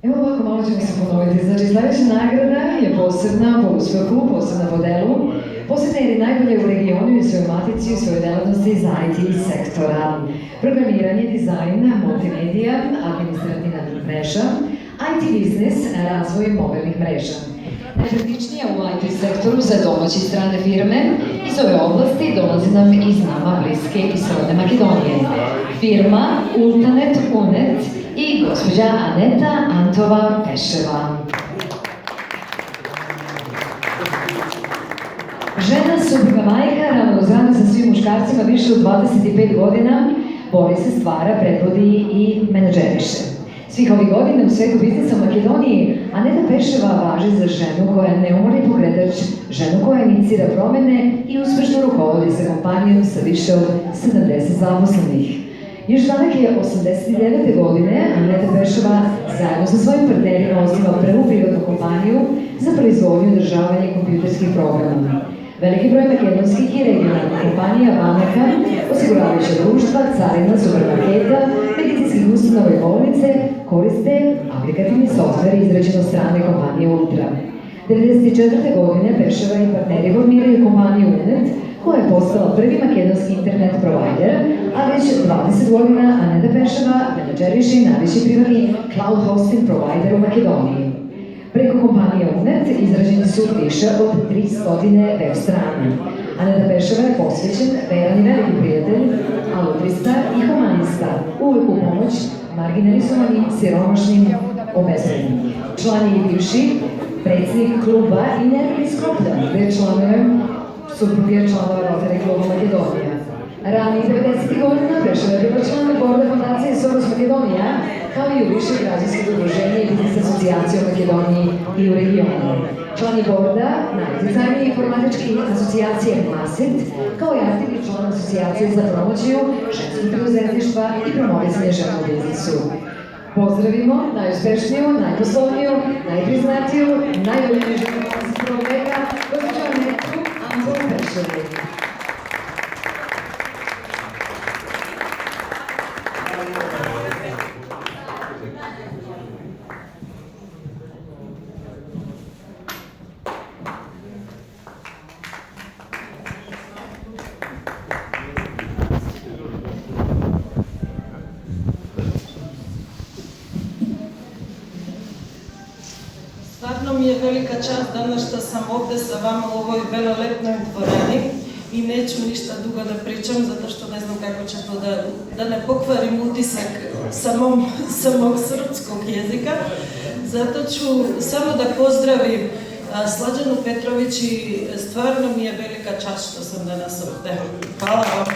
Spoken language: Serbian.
Evo ovako, malo ćemo se ponoviti. Znači, sledeća nagrada je posebna po uspehu, posebna po delu. Posebna jer je najbolje u regionu i u svojoj matici i u svojoj delatnosti iz IT sektora. Programiranje, dizajn, multimedija, administrativna mreža, IT biznis, razvoj mobilnih mreža. Najpraktičnija u IT sektoru za domaće i strane firme iz ove oblasti dolazi nam iz nama bliske i srodne Makedonije. Firma Ultanet Unet i gospođa Aneta Antova Peševa. Žena, supruga, majka, ravnopravna sa svim muškarcima više od 25 godina, bori se, stvara, predvodi i menadžeriše. Svih ovih godina u svetu biznisa u Makedoniji Aneta Peševa važi za ženu koja je neumorni pokretač, ženu koja inicira promene i uspešno rukovodi sa kompanijom sa više od 70 zaposlenih. Još daleke 89. godine Aneta Peševa zajedno sa svojim partnerima osniva prvu privatnu kompaniju za proizvodnju i održavanje kompjuterskih programa. Veliki broj makedonskih i regionalnih kompanija, banaka, osiguravajuća društva, carina, supermarketa, medicinskih ustanova i bolnice koriste aplikativni softver izrađen od strane kompanije Ultra. 1994. godine Peševa i partneri formiraju kompaniju Unet, koja je postala prvi makedonski internet provider, a već 20 godina Aneta Peševa menadžeriše i najveći privatni cloud hosting provider u Makedoniji. Preko kompanije Unet izrađeni su više od 300 web strana. Aneta Peševa je posvećen, veran i veliki prijatelj, altruista i humanista, uvek u pomoć marginalizovanim, siromašnim, obezbednim. Član je i bivši predsjednik kluba i nervni Skoplja, gde članuje supruge članova Rotary kluba Makedonija. Ranijih 90. godina Peševa je bila član borda fondacije Soros Makedonija, kao i u više građanskih udruženja i biznis asocijacije u Makedoniji i u regionu. Član je borda najutjecajnije informatičke asocijacije MASIT, kao i aktivni član asocijacije za promociju ženskog preduzetništva i promovisanje žena u biznisu. Pozdravimo najuspešniju, najposlovniju, najpriznatiju, najvoljniju ženu 21. veka, gospođu Anetu Antovu Peševu. Stvarno mi je velika čast danas što sam ovde sa vama u ovoj velelepnoj dvorani i neću ništa dugo da pričam zato što ne znam kako će to da ne pokvarim utisak samog srpskog jezika. Zato ću samo da pozdravim Slađanu Petrović i stvarno mi je velika čast što sam danas ovde. Hvala vam.